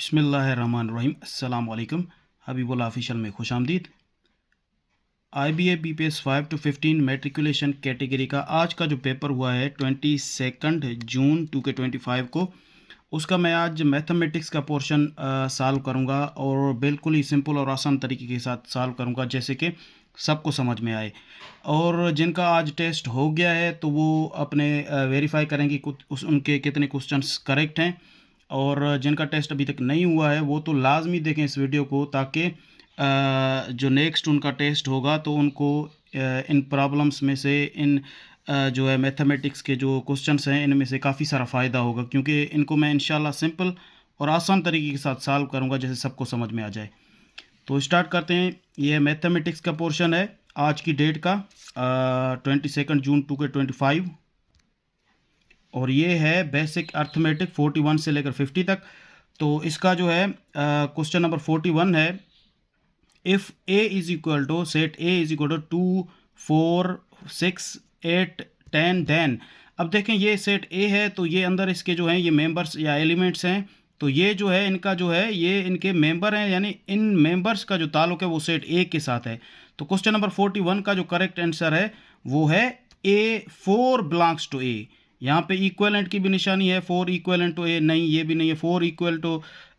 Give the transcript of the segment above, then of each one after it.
बिस्मिल्लाहिर्रहमानिर्रहीम अस्सलाम वालेकुम। हबीबुल्लाह ऑफिशियल में खुशामदीद। IBA BPS 5 to 15 matriculation category का आज का जो पेपर हुआ है 22 जून 2025 को, उसका मैं आज मैथमेटिक्स का पोर्शन सॉल्व करूंगा और बिल्कुल ही सिंपल और आसान तरीके के साथ सॉल्व करूंगा जैसे कि सबको समझ में आए। और जिनका आज टेस्ट हो गया है तो वो अपने वेरीफाई करेंगे कुछ उनके कितने क्वेश्चंस करेक्ट हैं, और जिनका टेस्ट अभी तक नहीं हुआ है वो तो लाजमी देखें इस वीडियो को, ताकि जो नेक्स्ट उनका टेस्ट होगा तो उनको इन प्रॉब्लम्स में से इन जो है मैथमेटिक्स के जो क्वेश्चंस हैं इनमें से काफ़ी सारा फ़ायदा होगा, क्योंकि इनको मैं इंशाल्लाह सिंपल और आसान तरीके के साथ सॉल्व करूंगा जैसे सबको समझ में आ जाए। तो स्टार्ट करते हैं। ये मैथमेटिक्स का पोर्शन है आज की डेट का 22 जून 2025, और ये है बेसिक अर्थमेटिक 41 से लेकर 50 तक। तो इसका जो है क्वेश्चन नंबर 41 है, if A is equal to set A is equal to 2 4 6 8 10 then. अब देखें ये सेट ए है तो ये अंदर इसके जो हैं ये मेंबर्स या एलिमेंट्स हैं, तो ये जो है इनका जो है ये इनके मेंबर हैं, यानी इन मेंबर्स का जो ताल्लुक है वो सेट ए के साथ है। तो क्वेश्चन नंबर 41 का जो करेक्ट आंसर है वो है ए 4 बिलोंग्स टू ए। यहाँ पे इक्वलेंट की भी निशानी है, 4 इक्वलेंट टू ए, नहीं ये भी नहीं है, 4 इक्वल टू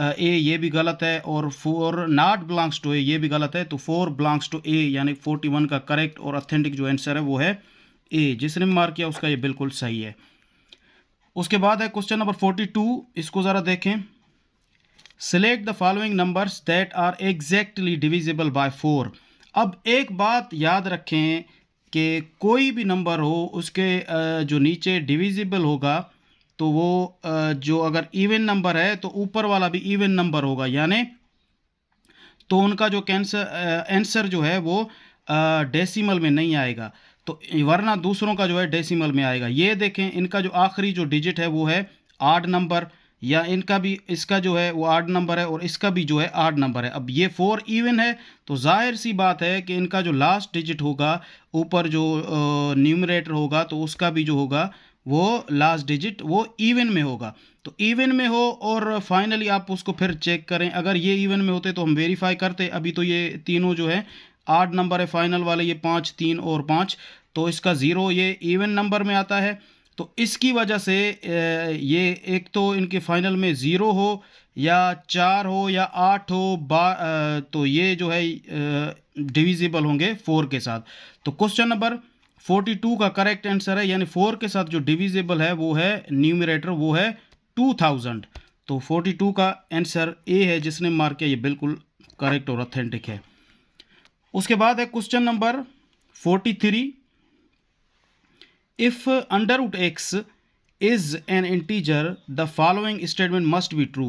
ए ये भी गलत है, और 4 नॉट बिलोंग्स टू ए ये भी गलत है। तो 4 बिलोंग्स टू ए यानी 41 का करेक्ट और ऑथेंटिक जो आंसर है वो है ए। जिसने मार्क किया उसका ये बिल्कुल सही है। उसके बाद है क्वेश्चन नंबर 42, इसको ज़रा देखें। Select the following numbers that are exactly divisible by 4। अब एक बात याद रखें कि कोई भी नंबर हो उसके जो नीचे डिविजिबल होगा तो वो जो अगर इवन नंबर है तो ऊपर वाला भी इवन नंबर होगा, यानी तो उनका जो आंसर जो है वो डेसिमल में नहीं आएगा, तो वरना दूसरों का जो है डेसिमल में आएगा। ये देखें इनका जो आखिरी जो डिजिट है वो है आड नंबर, या इनका भी इसका जो है वो आड नंबर है और इसका भी जो है आड नंबर है। अब ये 4 इवन है तो जाहिर सी बात है कि इनका जो लास्ट डिजिट होगा ऊपर जो न्यूमरेटर होगा तो उसका भी जो होगा वो लास्ट डिजिट वो इवन में होगा। तो इवन में हो और फाइनली आप उसको फिर चेक करें, अगर ये इवन में होते तो हम वेरीफाई करते। अभी तो ये तीनों जो है 8 नंबर है फाइनल वाले, ये 5 3 और 5, तो इसका ज़ीरो ये इवन नंबर में आता है। तो इसकी वजह से ये एक तो इनके फाइनल में ज़ीरो हो या 4 हो या 8 हो तो ये जो है डिविजिबल होंगे 4 के साथ। तो क्वेश्चन नंबर 42 का करेक्ट आंसर है, यानी 4 के साथ जो डिविजिबल है वो है न्यूमरेटर वो है 2000। तो 42 का आंसर ए है, जिसने मार्क किया ये बिल्कुल करेक्ट और ऑथेंटिक है। उसके बाद है question number 43, if under root X is an integer the following statement must be true.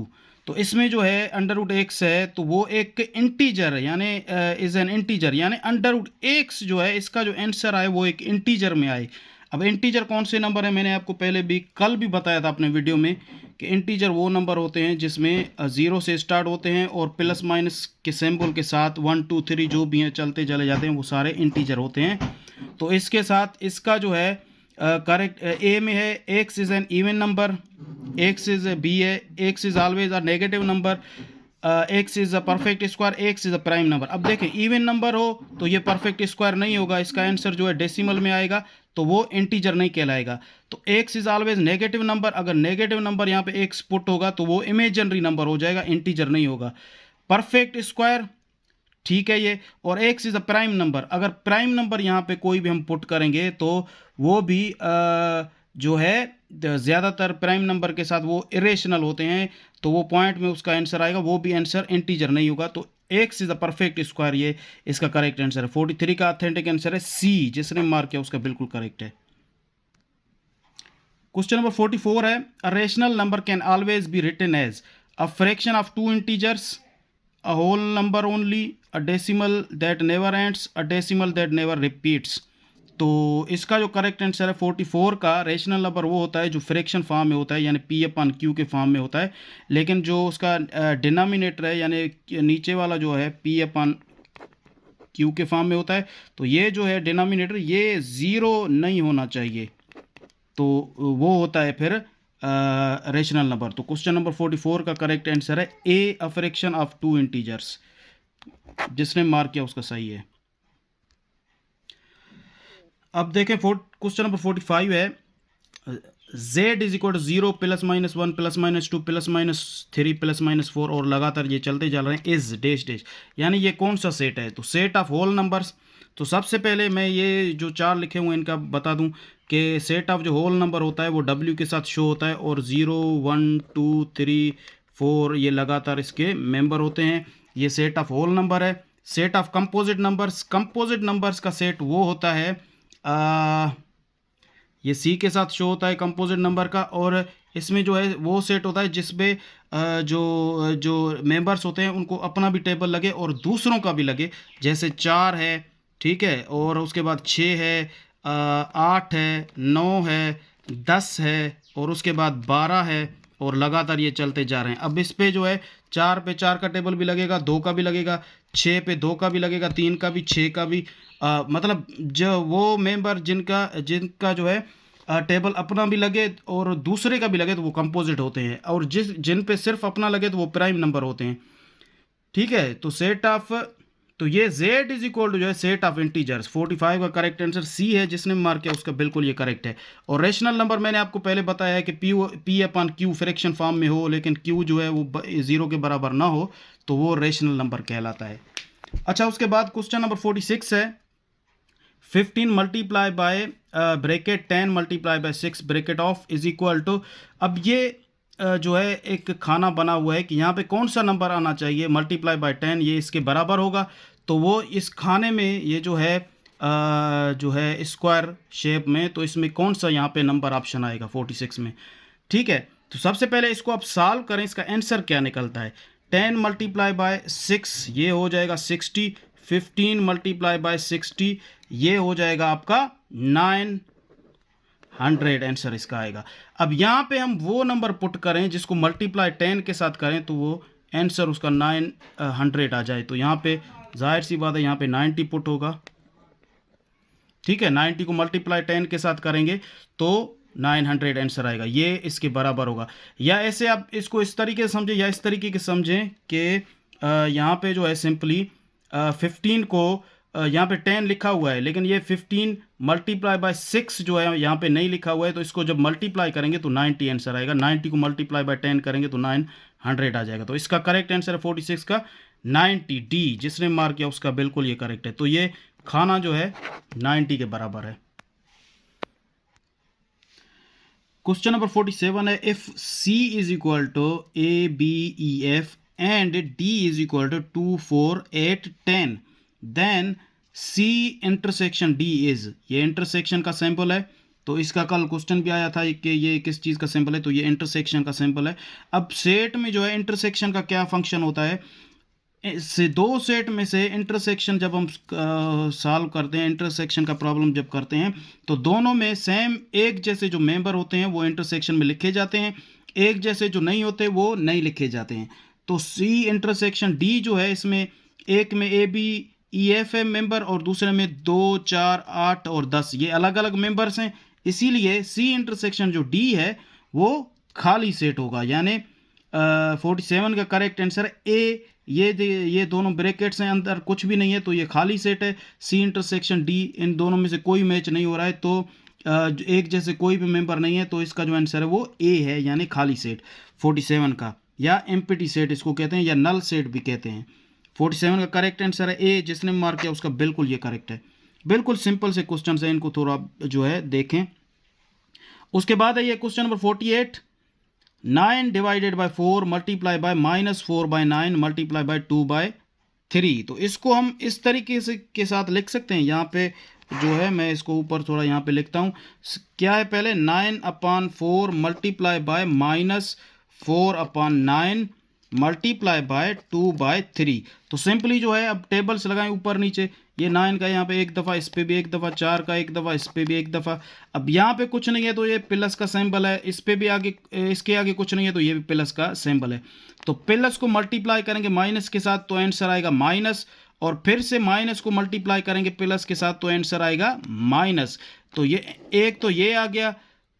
तो इसमें जो है अंडर रूट एक्स है तो वो एक इंटीजर है, यानी इज एन इंटीजर, यानी अंडर रूट एक्स जो है इसका जो आंसर आए वो एक इंटीजर में आए। अब इंटीजर कौन से नंबर है, मैंने आपको पहले भी कल भी बताया था अपने वीडियो में कि इंटीजर वो नंबर होते हैं जिसमें 0 से स्टार्ट होते हैं और प्लस माइनस के सिंबल के साथ 1 2 3 जो भी हैं चलते चले जाते हैं, वो सारे इंटीजर होते हैं। तो इसके साथ इसका जो है करेक्ट ए में है x is an even number, x is B है x is always a negative number, x is a perfect square, x is a prime number. अब देखें इवन नंबर हो तो ये परफेक्ट स्क्वायर नहीं होगा, इसका आंसर जो है डेसिमल में आएगा तो वो इंटीजर नहीं कहलाएगा। तो x is always negative number, अगर नेगेटिव नंबर यहाँ पे एक्स पुट होगा तो वो इमेजिनरी नंबर हो जाएगा, इंटीजर नहीं होगा। परफेक्ट स्क्वायर ठीक है ये, और x is a prime number, अगर प्राइम नंबर यहाँ पे कोई भी हम पुट करेंगे तो वो भी जो है ज़्यादातर प्राइम नंबर के साथ वो इरेशनल होते हैं, तो वो पॉइंट में उसका आंसर आएगा, वो भी आंसर इंटीजर नहीं होगा। तो x is a perfect square ये इसका करेक्ट आंसर है। 43 का ऑथेंटिक आंसर है सी, जिसने मार्क किया उसका बिल्कुल करेक्ट है। क्वेश्चन नंबर 44 है, a rational number can always be written as a fraction of two integers, a whole number only, a decimal that never ends, a decimal that never repeats। तो इसका जो correct answer है 44 का, rational number वो होता है जो fraction form में होता है यानी पी अपन क्यू के फॉर्म में होता है, लेकिन जो उसका डिनोमिनेटर है यानी नीचे वाला जो है पी अपन क्यू के फॉर्म में होता है, तो ये जो है डिनोमिनेटर ये ज़ीरो नहीं होना चाहिए, तो वो होता है फिर रेशनल नंबर। तो क्वेश्चन नंबर 44 का करेक्ट आंसर है A, a fraction of two integers. जिसने मार्क किया उसका सही है। अब देखें क्वेश्चन नंबर 45 है z is equal to 0 plus minus 1 plus minus 2 plus minus 3 plus minus 4 और लगातार ये चलते जा रहे हैं इज डैश डैश, यानी ये कौन सा सेट है? तो सेट ऑफ होल नंबर्स। तो सबसे पहले मैं ये जो चार लिखे हुए हैं इनका बता दूं कि सेट ऑफ जो होल नंबर होता है वो w के साथ शो होता है और 0 1 2 3 4 ये लगातार इसके मेंबर होते हैं। ये सेट ऑफ होल नंबर है। सेट ऑफ कंपोजिट नंबर्स का सेट वो होता है ये सी के साथ शो होता है कंपोजिट नंबर का, और इसमें जो है वो सेट होता है जिसमें जो जो मेंबर्स होते हैं उनको अपना भी टेबल लगे और दूसरों का भी लगे। जैसे 4 है, ठीक है, और उसके बाद 6 है, 8 है, 9 है, 10 है और उसके बाद 12 है और लगातार ये चलते जा रहे हैं। अब इस पे जो है 4 पे 4 का टेबल भी लगेगा, 2 का भी लगेगा, 6 पे 2 का भी लगेगा, 3 का भी, 6 का भी। मतलब जो वो मेंबर जिनका जो है टेबल अपना भी लगे और दूसरे का भी लगे तो वो कंपोजिट होते हैं, और जिन पे सिर्फ अपना लगे तो वो प्राइम नंबर होते हैं। ठीक है, तो सेट ऑफ, तो ये z इज इक्वल टू जो है सेट ऑफ इंटीजर्स। 45 का करेक्ट आंसर सी है। जिसने मार्क किया उसका बिल्कुल ये करेक्ट है। और रेशनल नंबर मैंने आपको पहले बताया है कि p upon Q fraction form में हो, लेकिन q जो है वो 0 के बराबर ना हो तो वो रेशनल नंबर कहलाता है। अच्छा, उसके बाद क्वेश्चन नंबर 46 है 15 multiply by bracket 10 multiply by 6 bracket of is equal to. अब ये जो है एक खाना बना हुआ है कि यहाँ पे कौन सा नंबर आना चाहिए, मल्टीप्लाई बाय 10 ये इसके बराबर होगा। तो वो इस खाने में ये जो है स्क्वायर शेप में, तो इसमें कौन सा यहाँ पे नंबर ऑप्शन आएगा 46 में। ठीक है, तो सबसे पहले इसको आप सॉल्व करें, इसका आंसर क्या निकलता है। 10 मल्टीप्लाई बाय 6 ये हो जाएगा 60, 15 मल्टीप्लाई बाय 60 ये हो जाएगा आपका 900, आंसर इसका आएगा। अब यहाँ पे हम वो नंबर पुट करें जिसको मल्टीप्लाई 10 के साथ करें तो वो आंसर उसका 900 आ जाए। तो यहाँ पे जाहिर सी बात है यहाँ पे 90 पुट होगा। ठीक है, 90 को मल्टीप्लाई 10 के साथ करेंगे तो 900 आंसर आएगा, ये इसके बराबर होगा। या ऐसे आप इसको इस तरीके से समझें या इस तरीके के समझें कि यहाँ पे जो है सिंपली 15 को यहाँ पे 10 लिखा हुआ है, लेकिन ये 15 मल्टीप्लाई बाय 6 जो है यहाँ पे नहीं लिखा हुआ है, तो इसको जब मल्टीप्लाई करेंगे तो 90 आंसर आएगा। 90 को मल्टीप्लाई बाय 10 करेंगे तो 900 आ जाएगा। तो इसका करेक्ट आंसर है 46 का 90, डी। जिसने मार्क किया उसका बिल्कुल ये करेक्ट है। तो ये खाना जो है 90 के बराबर है। क्वेश्चन नंबर 47 है if C is equal to ABEF and D is equal to 2 4 8 10 then C intersection D is, ये इंटरसेक्शन का सैंपल है। तो इसका कल क्वेश्चन भी आया था कि ये किस चीज़ का सैंपल है, तो ये इंटरसेक्शन का सैंपल है। अब सेट में जो है इंटरसेक्शन का क्या फंक्शन होता है, से दो सेट में से इंटरसेक्शन जब हम सॉल्व करते हैं, इंटरसेक्शन का प्रॉब्लम जब करते हैं तो दोनों में सेम एक जैसे जो मेंबर होते हैं वो इंटरसेक्शन में लिखे जाते हैं, एक जैसे जो नहीं होते वो नहीं लिखे जाते हैं। तो सी इंटरसेक्शन डी जो है इसमें एक में ABEF है मेंबर और दूसरे में 2 4 8 और 10 ये अलग अलग मेंबर्स हैं, इसीलिए सी इंटरसेक्शन जो डी है वो खाली सेट होगा। यानी 47 का करेक्ट आंसर ए। ये दोनों ब्रैकेट्स हैं, अंदर कुछ भी नहीं है तो ये खाली सेट है। सी इंटरसेक्शन डी, इन दोनों में से कोई मैच नहीं हो रहा है तो एक जैसे कोई भी मेंबर नहीं है, तो इसका जो आंसर है वो ए है, यानी खाली सेट 47 का, या एम्प्टी सेट इसको कहते हैं या नल सेट भी कहते हैं। 47 का करेक्ट आंसर है ए। जिसने मार्क किया उसका बिल्कुल ये करेक्ट है। बिल्कुल सिंपल से क्वेश्चन है, इनको थोड़ा जो है देखें। उसके बाद है ये question number 48 9 divided by 4 multiply by -4 by 9 multiply by 2 by 3। तो इसको हम इस तरीके से के साथ लिख सकते हैं। यहाँ पे जो है मैं इसको ऊपर थोड़ा यहाँ पे लिखता हूँ। क्या है, पहले 9/4 मल्टीप्लाई बाय -4/9 मल्टीप्लाई बाय 2/3। तो सिंपली जो है अब टेबल्स लगाएं ऊपर नीचे। ये 9 का यहाँ पे एक दफ़ा, इस पे भी एक दफ़ा, 4 का एक दफ़ा, इस पे भी एक दफ़ा। अब यहाँ पे कुछ नहीं है तो ये प्लस का सिंबल है, इस पे भी आगे, इसके आगे कुछ नहीं है तो ये भी प्लस का सिंबल है। तो प्लस को मल्टीप्लाई करेंगे माइनस के साथ तो आंसर आएगा माइनस, और फिर से माइनस को मल्टीप्लाई करेंगे प्लस के साथ तो आंसर आएगा माइनस। तो ये एक तो ये आ गया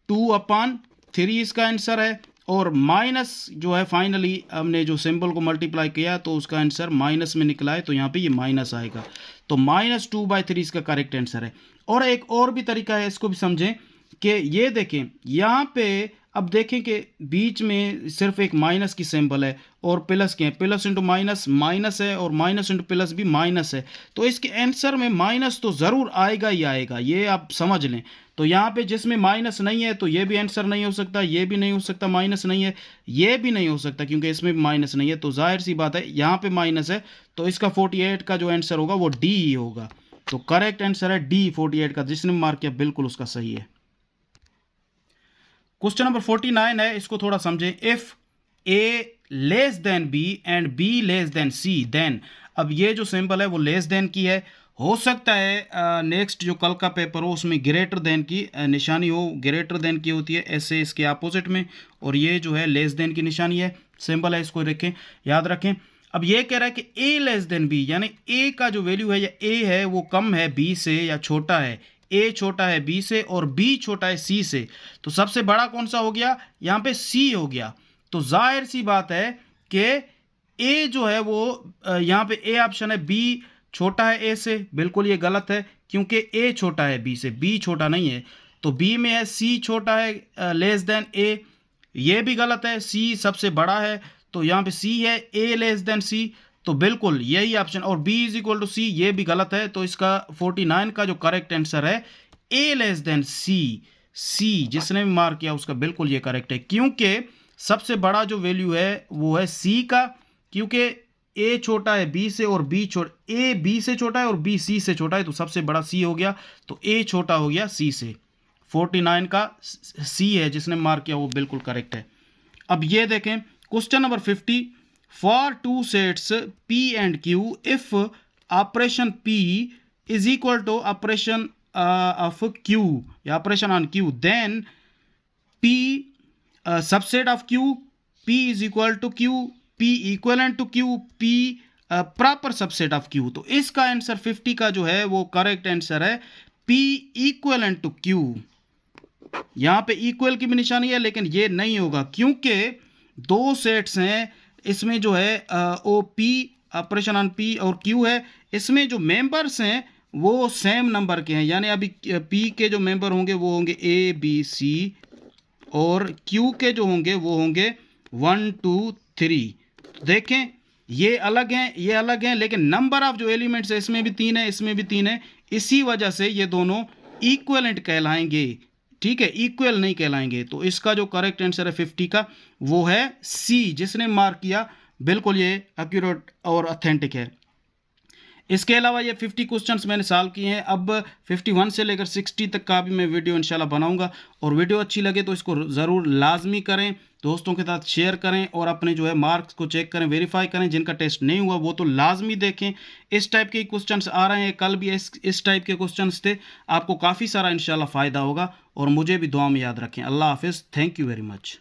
2/3 3 इसका आंसर है, और माइनस जो है फाइनली हमने जो सिंबल को मल्टीप्लाई किया तो उसका आंसर माइनस में निकला है, तो यहाँ पे ये माइनस आएगा, तो -2/3 इसका करेक्ट आंसर है। और एक और भी तरीका है, इसको भी समझें कि ये देखें यहाँ पे, अब देखें कि बीच में सिर्फ एक माइनस की सिंबल है और प्लस के हैं, प्लस इंटू माइनस माइनस है और माइनस इंटू प्लस भी माइनस है, तो इसके आंसर में माइनस तो ज़रूर आएगा ही आएगा, ये आप समझ लें। तो यहाँ पे जिसमें माइनस नहीं है तो ये भी आंसर नहीं हो सकता, ये भी नहीं हो सकता, माइनस नहीं है, ये भी नहीं हो सकता क्योंकि इसमें भी माइनस नहीं है, तो जाहिर सी बात है यहाँ पे माइनस है, तो इसका 48 का जो आंसर होगा वो डी ही होगा। तो करेक्ट आंसर है डी 48 का, जिसने मार्क किया बिल्कुल उसका सही है। क्वेश्चन नंबर 49 है, इसको थोड़ा समझें। If A less than B and B less than C then, अब ये जो सिंबल है वो लेस देन की है, हो सकता है नेक्स्ट जो कल का पेपर हो उसमें ग्रेटर देन की निशानी हो, ग्रेटर देन की होती है ऐसे इसके अपोजिट में, और ये जो है लेस देन की निशानी है, सिंबल है, इसको रखें, याद रखें। अब ये कह रहा है कि ए लेस देन बी, यानी ए का जो वैल्यू है या ए है वो कम है बी से या छोटा है, ए छोटा है बी से और बी छोटा है सी से, तो सबसे बड़ा कौन सा हो गया, यहाँ पे सी हो गया। तो जाहिर सी बात है कि ए जो है वो यहाँ पे ए ऑप्शन है, बी छोटा है ए से, बिल्कुल ये गलत है क्योंकि ए छोटा है बी से, बी छोटा नहीं है। तो बी में है सी छोटा है लेस देन ए, ये भी गलत है, सी सबसे बड़ा है, तो यहाँ पे सी है ए लेस देन सी, तो बिल्कुल यही ऑप्शन, और b इज इक्वल टू सी ये भी गलत है, तो इसका 49 का जो करेक्ट आंसर है a लेस देन सी, सी जिसने भी मार्क किया उसका बिल्कुल ये करेक्ट है, क्योंकि सबसे बड़ा जो वैल्यू है वो है c का, क्योंकि a छोटा है b से और a b से छोटा है और b c से छोटा है, तो सबसे बड़ा c हो गया, तो a छोटा हो गया c से। 49 का c है जिसने मार्क किया वो बिल्कुल करेक्ट है। अब ये देखें question number 50, for two sets P and Q, if operation P is equal to operation of Q या operation on Q, then P subset of Q, P is equal to Q, P equivalent to Q, P proper subset of Q। तो इसका answer 50 का जो है वो correct answer है P equivalent to Q। यहाँ पे इक्वल की भी निशानी है लेकिन ये नहीं होगा क्योंकि दो सेट्स हैं, इसमें जो है O P operation on P और क्यू है, इसमें जो मेंबर्स हैं वो सेम नंबर के हैं, यानी अभी पी के जो मेंबर होंगे वो होंगे ए बी सी और क्यू के जो होंगे वो होंगे 1 2 3। देखें ये अलग हैं ये अलग हैं, लेकिन नंबर ऑफ जो एलिमेंट्स है इसमें भी 3 है इसमें भी 3 है, इसी वजह से ये दोनों इक्वलेंट कहलाएंगे, ठीक है, इक्वल नहीं कहलाएंगे। तो इसका जो करेक्ट आंसर है 50 का वो है सी, जिसने मार्क किया बिल्कुल ये एक्यूरेट और ऑथेंटिक है। इसके अलावा ये 50 क्वेश्चंस मैंने सॉल्व किए हैं, अब 51 से लेकर 60 तक का भी मैं वीडियो इंशाल्लाह बनाऊंगा, और वीडियो अच्छी लगे तो इसको ज़रूर लाजमी करें, दोस्तों के साथ शेयर करें और अपने जो है मार्क्स को चेक करें, वेरीफाई करें, जिनका टेस्ट नहीं हुआ वो तो लाजमी देखें। इस टाइप के क्वेश्चंस आ रहे हैं, कल भी इस टाइप के क्वेश्चंस थे, आपको काफ़ी सारा इंशाल्लाह फ़ायदा होगा, और मुझे भी दुआ में याद रखें। अल्लाह हाफिज़, थैंक यू वेरी मच।